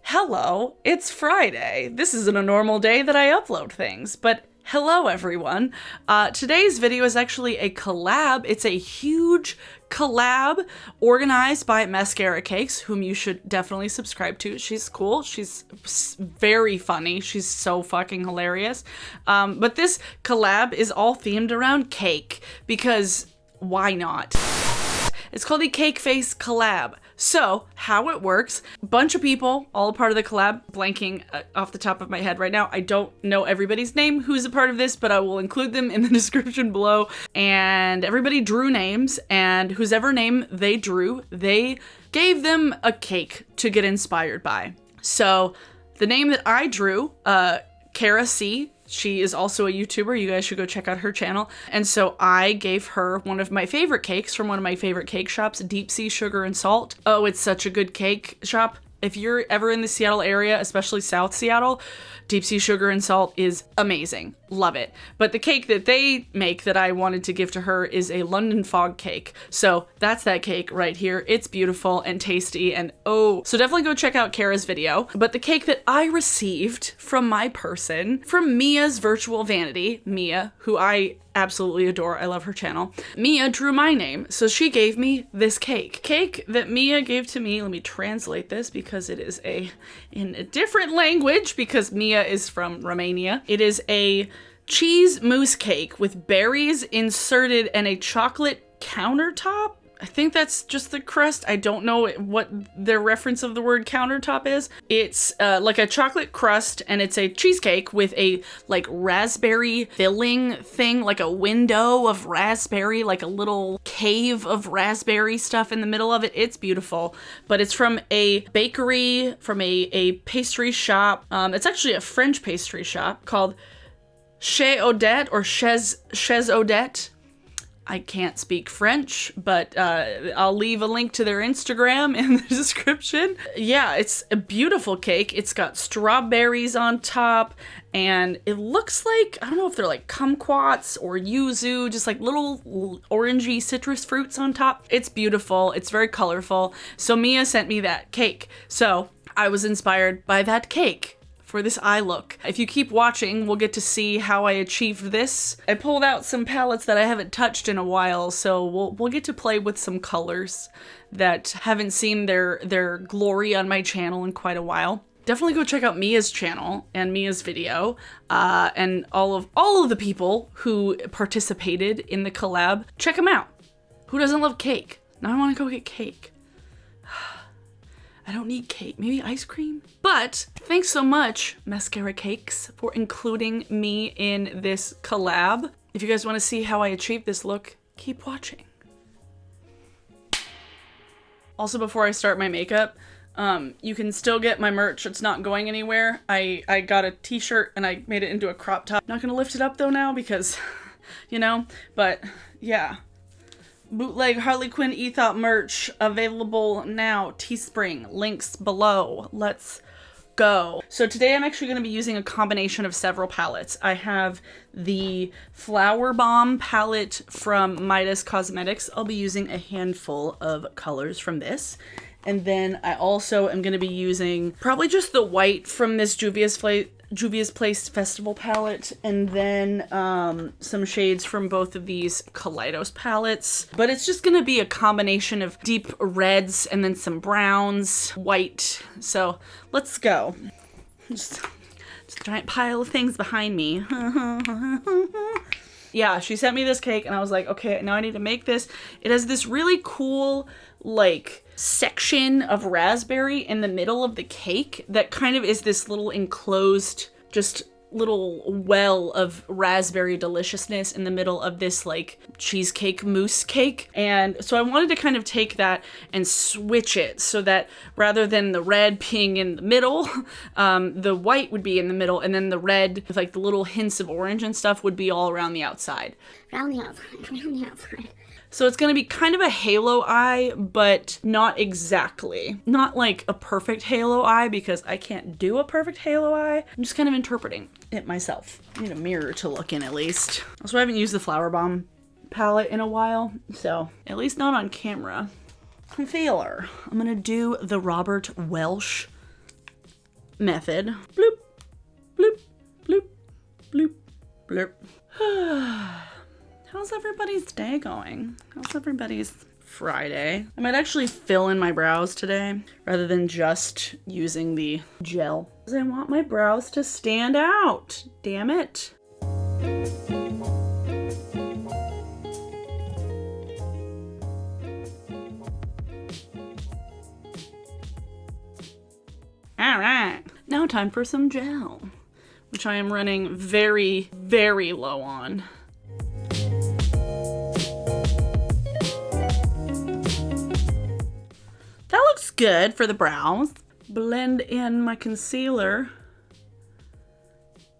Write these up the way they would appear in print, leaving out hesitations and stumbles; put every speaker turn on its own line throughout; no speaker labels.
Hello, it's Friday. This isn't a normal day that I upload things, but hello everyone. Today's video is actually a collab. It's a huge collab organized by Maskara Cakes, whom you should definitely subscribe to. She's cool. She's very funny. She's so fucking hilarious. But this collab is all themed around cake because why not? It's called the Cake Face Collab. So, how it works, a bunch of people, all a part of the collab, blanking off the top of my head right now. I don't know everybody's name who's a part of this, but I will include them in the description below. And everybody drew names, and whosever name they drew, they gave them a cake to get inspired by. So, the name that I drew, Kara C., she is also a YouTuber. You guys should go check out her channel. And so I gave her one of my favorite cakes from one of my favorite cake shops, Dixie Sugar and Salt. Oh, it's such a good cake shop. If you're ever in the Seattle area, especially South Seattle, Dixie Sugar and Salt is amazing. Love it. But the cake that they make that I wanted to give to her is a London Fog cake. So that's that cake right here. It's beautiful and tasty and oh, so definitely go check out Kara's video. But the cake that I received from my person, from Mia's Virtual Vanity, Mia, who I absolutely adore. I love her channel. Mia drew my name, so she gave me this cake. Cake that Mia gave to me, let me translate this because it is in a different language because Mia is from Romania. It is a cheese mousse cake with berries inserted and a chocolate countertop. I think that's just the crust. I don't know what their reference of the word countertop is. It's like a chocolate crust and it's a cheesecake with a like raspberry filling thing, like a window of raspberry, like a little cave of raspberry stuff in the middle of it. It's beautiful, but it's from a bakery, from a pastry shop. It's actually a French pastry shop called Chez Odette or Chez Odette. I can't speak French, but I'll leave a link to their Instagram in the description. Yeah, it's a beautiful cake. It's got strawberries on top, and it looks like, I don't know if they're like kumquats or yuzu, just like little orangey citrus fruits on top. It's beautiful. It's very colorful. So Mia sent me that cake. So I was inspired by that cake for this eye look. If you keep watching, we'll get to see how I achieved this. I pulled out some palettes that I haven't touched in a while, so we'll get to play with some colors that haven't seen their glory on my channel in quite a while. Definitely go check out Mia's channel and Mia's video, and all of the people who participated in the collab. Check them out. Who doesn't love cake? Now I want to go get cake. I don't need cake, maybe ice cream? But thanks so much, Maskara Cakes, for including me in this collab. If you guys want to see how I achieved this look, keep watching. Also, before I start my makeup, you can still get my merch. It's not going anywhere. I got a t-shirt and I made it into a crop top. Not gonna lift it up though now because, you know, but yeah. Bootleg Harley Quinn Ethot merch available now. Teespring, links below. Let's go. So today I'm actually going to be using a combination of several palettes. I have the Flower Bomb palette from Midas Cosmetics. I'll be using a handful of colors from this. And then I also am going to be using probably just the white from this Juvia's Place Festival palette, and then some shades from both of these Kaleidos palettes. But it's just going to be a combination of deep reds and then some browns, white. So let's go. Just a giant pile of things behind me. Yeah, she sent me this cake and I was like, okay, now I need to make this. It has this really cool, like, section of raspberry in the middle of the cake that kind of is this little enclosed, just little well of raspberry deliciousness in the middle of this like cheesecake mousse cake. And so I wanted to kind of take that and switch it so that rather than the red being in the middle, the white would be in the middle, and then the red with like the little hints of orange and stuff would be all around the outside. Around the outside. So it's gonna be kind of a halo eye, but not exactly. Not like a perfect halo eye, because I can't do a perfect halo eye. I'm just kind of interpreting it myself. I need a mirror to look in at least. Also, I haven't used the Flower Bomb palette in a while, so at least not on camera. Concealer. I'm gonna do the Robert Welsh method. Bloop, bloop, bloop, bloop, bloop. How's everybody's day going? How's everybody's Friday? I might actually fill in my brows today rather than just using the gel. Because I want my brows to stand out. Damn it. All right, now time for some gel, which I am running very, very low on. That looks good for the brows. Blend in my concealer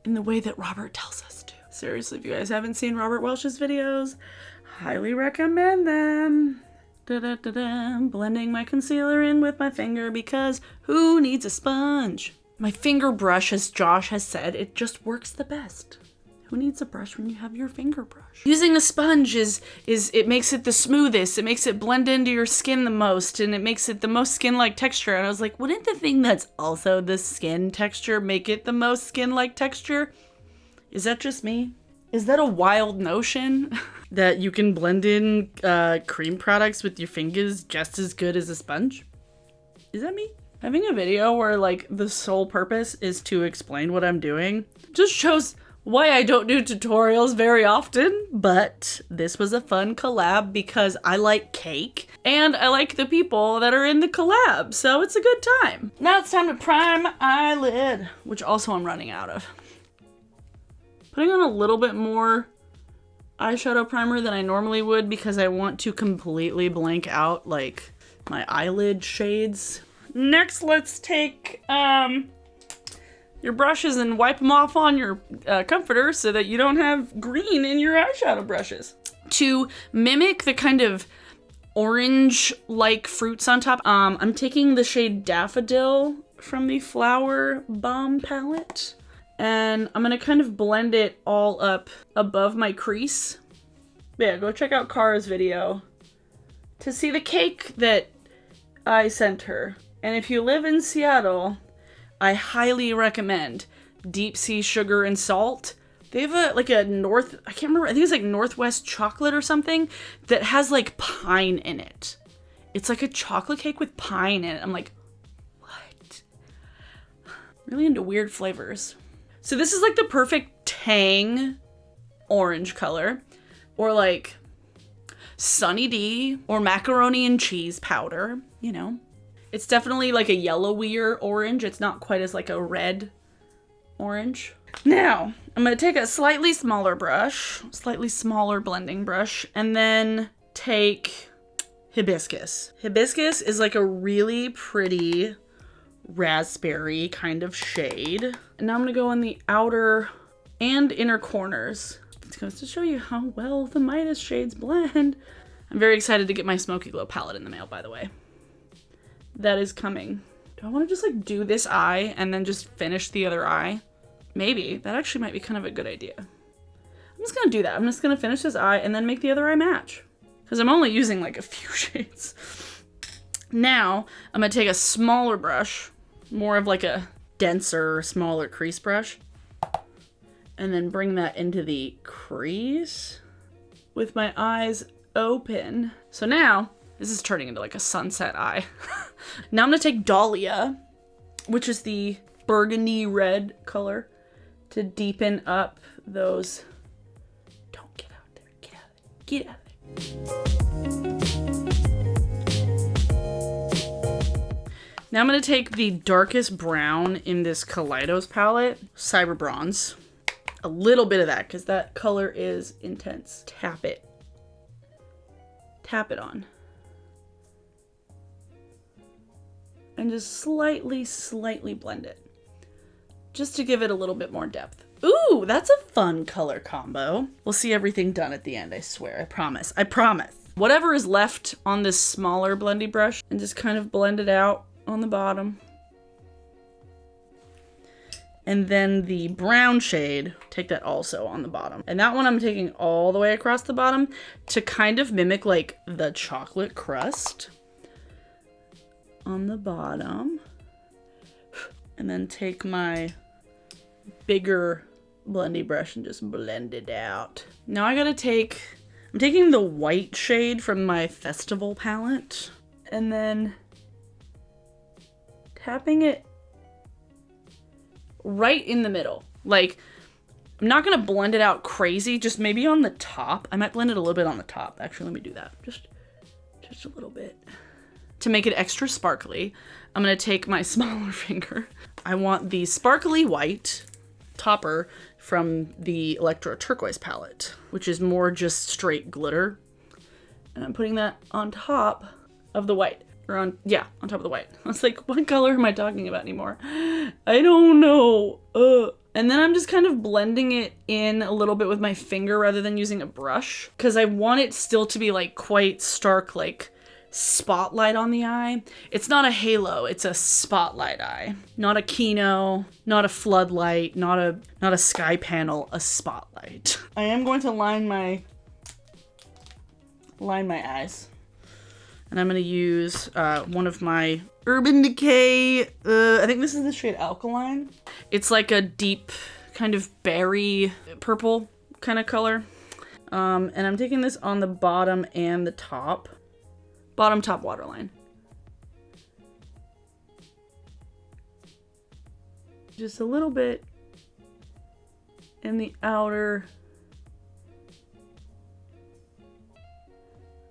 in the way that Robert tells us to. Seriously, if you guys haven't seen Robert Welsh's videos, highly recommend them. Da-da-da-da. Blending my concealer in with my finger because who needs a sponge? My finger brush, as Josh has said, it just works the best. Who needs a brush when you have your finger brush? Using a sponge is it makes it the smoothest, it makes it blend into your skin the most, and it makes it the most skin-like texture. And I was like, wouldn't the thing that's also the skin texture make it the most skin-like texture? Is that just me? Is that a wild notion? That you can blend in cream products with your fingers just as good as a sponge? Is that me? Having a video where like the sole purpose is to explain what I'm doing just shows why I don't do tutorials very often, but this was a fun collab because I like cake and I like the people that are in the collab, so it's a good time. Now it's time to prime my eyelid, which also I'm running out of. Putting on a little bit more eyeshadow primer than I normally would because I want to completely blank out like my eyelid shades. Next, let's take your brushes and wipe them off on your comforter so that you don't have green in your eyeshadow brushes. To mimic the kind of orange-like fruits on top, I'm taking the shade Daffodil from the Flower Bomb palette. And I'm gonna kind of blend it all up above my crease. But yeah, go check out Kara's video to see the cake that I sent her. And if you live in Seattle, I highly recommend Deep Sea Sugar and Salt. They have I can't remember, I think it's like Northwest Chocolate or something that has like pine in it. It's like a chocolate cake with pine in it. I'm like, what? Really into weird flavors. So this is like the perfect tang orange color, or like Sunny D or macaroni and cheese powder, you know. It's definitely like a yellowier orange. It's not quite as like a red orange. Now, I'm gonna take a slightly smaller brush, slightly smaller blending brush, and then take Hibiscus. Hibiscus is like a really pretty raspberry kind of shade. And now I'm gonna go on the outer and inner corners. It goes to show you how well the Midas shades blend. I'm very excited to get my Smoky Glow palette in the mail, by the way. That is coming. Do I want to just like do this eye and then just finish the other eye? Maybe. That actually might be kind of a good idea. I'm just gonna do that. I'm just gonna finish this eye and then make the other eye match. Because I'm only using like a few shades. Now, I'm gonna take a smaller brush, more of like a denser, smaller crease brush, and then bring that into the crease with my eyes open. So now, this is turning into like a sunset eye. Now I'm gonna take Dahlia, which is the burgundy red color, to deepen up those. Don't get out there, get out of there, get out of there. Now I'm gonna take the darkest brown in this Kaleidos palette, Cyber Bronze. A little bit of that, because that color is intense. Tap it. Tap it on. And just slightly blend it. Just to give it a little bit more depth. Ooh, that's a fun color combo. We'll see everything done at the end, I swear. I promise. I promise. Whatever is left on this smaller blendy brush, and just kind of blend it out on the bottom. And then the brown shade, take that also on the bottom. And that one I'm taking all the way across the bottom to kind of mimic like the chocolate crust on the bottom. And then take my bigger blendy brush and just blend it out. Now I'm taking the white shade from my Festival palette and then tapping it right in the middle. Like, I'm not gonna blend it out crazy, just maybe on the top. I might blend it a little bit on the top. Actually, let me do that. Just a little bit. To make it extra sparkly, I'm gonna take my smaller finger. I want the sparkly white topper from the Electro Turqouise palette, which is more just straight glitter. And I'm putting that on top of the white. Or on top of the white. I was like, what color am I talking about anymore? I don't know. And then I'm just kind of blending it in a little bit with my finger rather than using a brush. Because I want it still to be like quite stark, like spotlight on the eye. It's not a halo, it's a spotlight eye. Not a kino, not a floodlight, not a sky panel, a spotlight. I am going to line my eyes. And I'm gonna use one of my Urban Decay, I think this is the shade Alkaline. It's like a deep kind of berry purple kind of color. And I'm taking this on the bottom and the top. Bottom top waterline. Just a little bit in the outer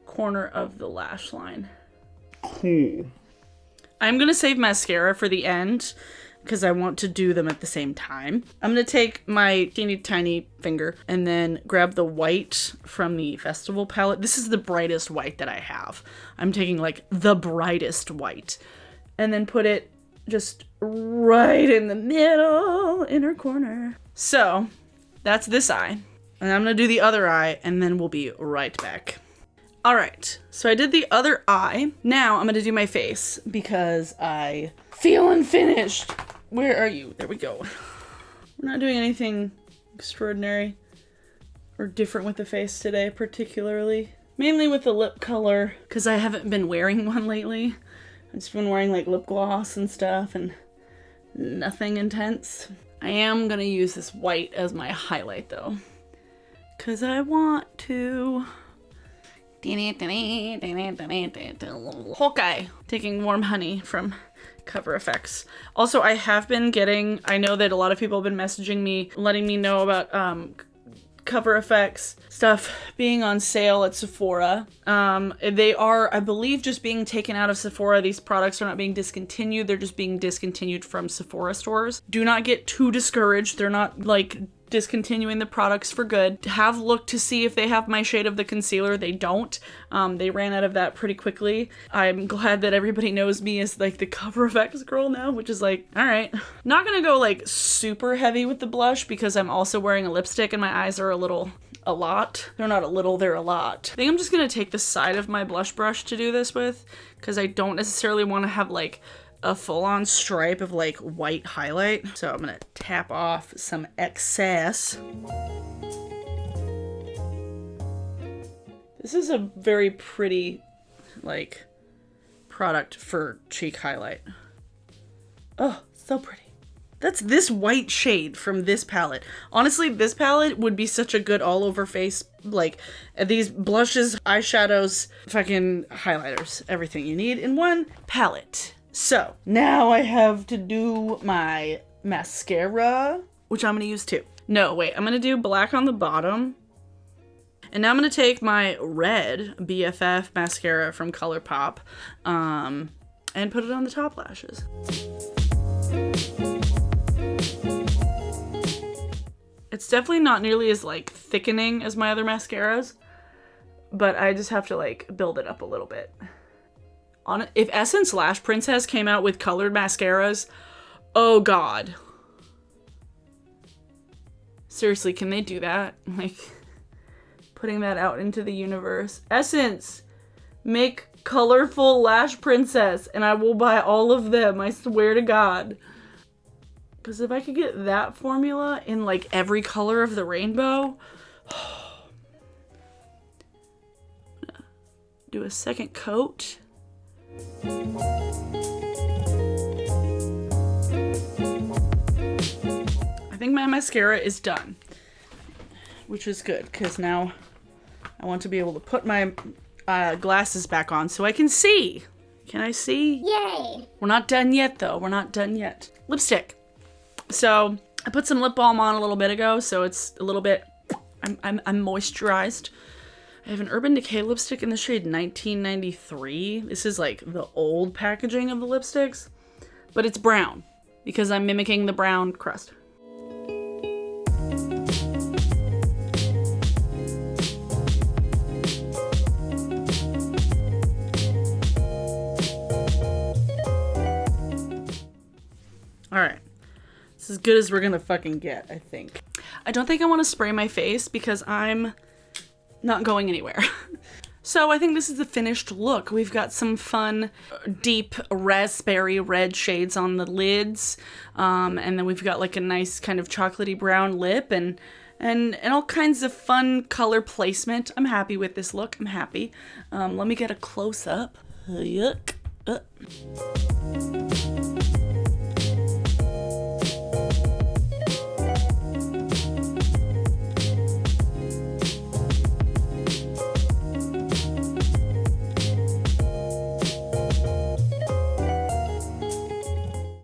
corner of the lash line. Cool. I'm gonna save mascara for the end because I want to do them at the same time. I'm gonna take my teeny tiny finger and then grab the white from the Festival palette. This is the brightest white that I have. I'm taking like the brightest white and then put it just right in the middle inner corner. So that's this eye. And I'm gonna do the other eye and then we'll be right back. All right, so I did the other eye. Now I'm gonna do my face because I feel unfinished. Where are you? There we go. We're not doing anything extraordinary or different with the face today, particularly. Mainly with the lip color, because I haven't been wearing one lately. I've just been wearing like lip gloss and stuff and nothing intense. I am gonna use this white as my highlight though, because I want to. Hawkeye, taking Warm Honey from Cover FX. Also, I have been getting, I know that a lot of people have been messaging me, letting me know about Cover FX stuff being on sale at Sephora. They are, I believe, just being taken out of Sephora. These products are not being discontinued. They're just being discontinued from Sephora stores. Do not get too discouraged. They're not like discontinuing the products for good. Have looked to see if they have my shade of the concealer. They don't. They ran out of that pretty quickly. I'm glad that everybody knows me as like the Cover FX girl now, which is like, all right. Not gonna go like super heavy with the blush because I'm also wearing a lipstick and my eyes are a lot. They're not a little, they're a lot. I think I'm just gonna take the side of my blush brush to do this with because I don't necessarily want to have like a full-on stripe of like white highlight. So I'm gonna tap off some excess. This is a very pretty like product for cheek highlight. Oh, so pretty. That's this white shade from this palette. Honestly, this palette would be such a good all over face, like these blushes, eyeshadows, fucking highlighters, everything you need in one palette. So now I have to do my mascara, which I'm gonna use too. No, wait, I'm gonna do black on the bottom. And now I'm gonna take my red BFF mascara from Colourpop and put it on the top lashes. It's definitely not nearly as like thickening as my other mascaras, but I just have to like build it up a little bit. If Essence Lash Princess came out with colored mascaras, oh god. Seriously, can they do that? Like, putting that out into the universe. Essence, make colorful Lash Princess, and I will buy all of them, I swear to god. Because if I could get that formula in like every color of the rainbow, do a second coat. I think my mascara is done, which is good because now I want to be able to put my glasses back on so I can see. Can I see?
Yay!
We're not done yet though. We're not done yet. Lipstick. So I put some lip balm on a little bit ago, so it's a little bit, I'm moisturized. I have an Urban Decay lipstick in the shade 1993. This is like the old packaging of the lipsticks, but it's brown because I'm mimicking the brown crust. All right. It's as good as we're gonna fucking get, I think. I don't think I want to spray my face because I'm not going anywhere. So I think this is the finished look. We've got some fun, deep raspberry red shades on the lids. And then we've got like a nice kind of chocolatey brown lip and all kinds of fun color placement. I'm happy with this look. I'm happy. Let me get a close up. Yuck.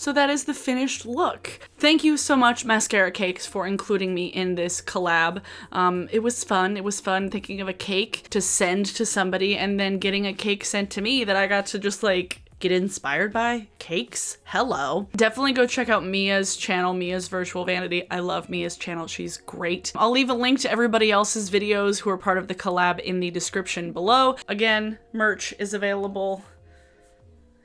So that is the finished look. Thank you so much, Mascara Cakes, for including me in this collab. It was fun. It was fun thinking of a cake to send to somebody and then getting a cake sent to me that I got to just like get inspired by. Cakes? Hello. Definitely go check out Mia's channel, Mia's Virtual Vanity. I love Mia's channel. She's great. I'll leave a link to everybody else's videos who are part of the collab in the description below. Again, merch is available.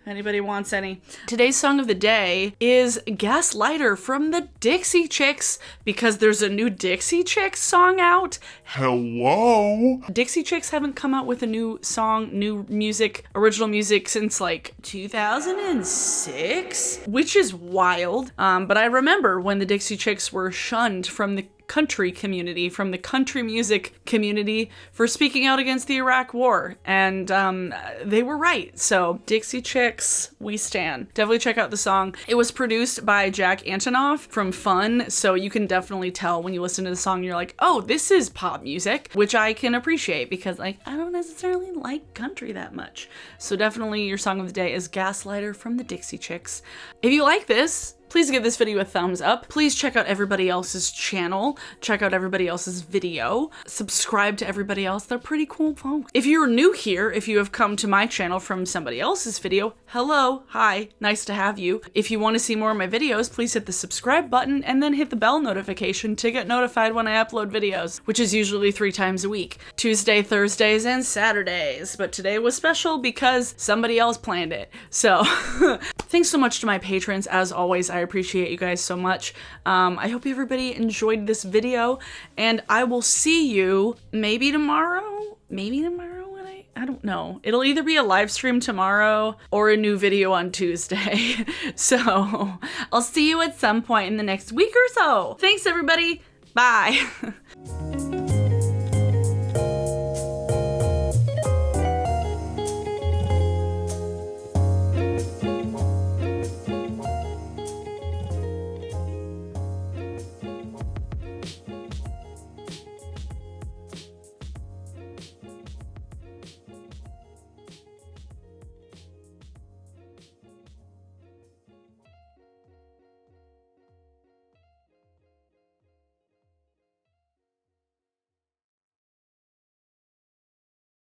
Anybody wants any. Today's song of the day is Gaslighter from the Dixie Chicks because there's a new Dixie Chicks song out.
Hello?
Dixie Chicks haven't come out with a new song, new music, original music since like 2006, which is wild. But I remember when the Dixie Chicks were shunned from the country community, from the country music community for speaking out against the Iraq War. And they were right. So Dixie Chicks, we stan. Definitely check out the song. It was produced by Jack Antonoff from Fun. So you can definitely tell when you listen to the song, you're like, oh, this is pop music, which I can appreciate because like, I don't necessarily like country that much. So definitely your song of the day is Gaslighter from the Dixie Chicks. If you like this, please give this video a thumbs up. Please check out everybody else's channel. Check out everybody else's video. Subscribe to everybody else. They're pretty cool folks. If you're new here, if you have come to my channel from somebody else's video, hello, hi, nice to have you. If you want to see more of my videos, please hit the subscribe button and then hit the bell notification to get notified when I upload videos, which is usually 3 times a week. Tuesday, Thursdays, and Saturdays. But today was special because somebody else planned it. So thanks so much to my patrons. As always, I appreciate you guys so much. I hope everybody enjoyed this video, and I will see you maybe tomorrow when I don't know. It'll either be a live stream tomorrow or a new video on Tuesday. So I'll see you at some point in the next week or so. Thanks everybody. Bye.